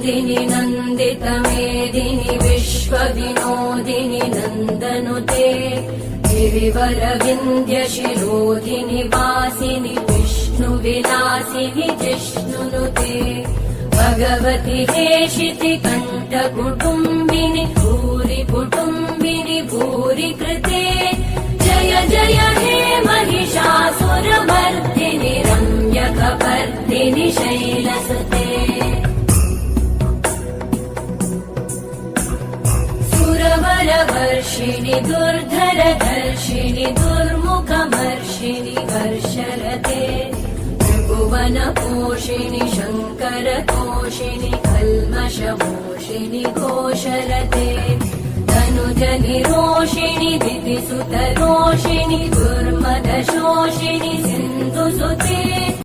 नन्दिनि नन्दितमेदिनि विश्वविनोदिनि नन्दनुते गिरिवरविन्द्यशिरोधिनि वासिनि विष्णुविलासिनि जिष्णुनुते भगवति हेशिति कण्ठकुटुम्बिनि भूरि कुटुम्बिनि भूरि कृते जय जय हे महिषासुरमर्दिनि रम्यकपर्दिनि शैलसुते सुरवरवर्षिणि दुर्धरधर्षिणि दुर्मुखमर्षिणि हर्षरते त्रिभुवनपोषिणि शङ्करतोषिणि कल्मषमोषिणि घोषरते तनुजनिरोषिणि दितिसुतरोषिणि दुर्मदशोषिणि सिन्धुसुते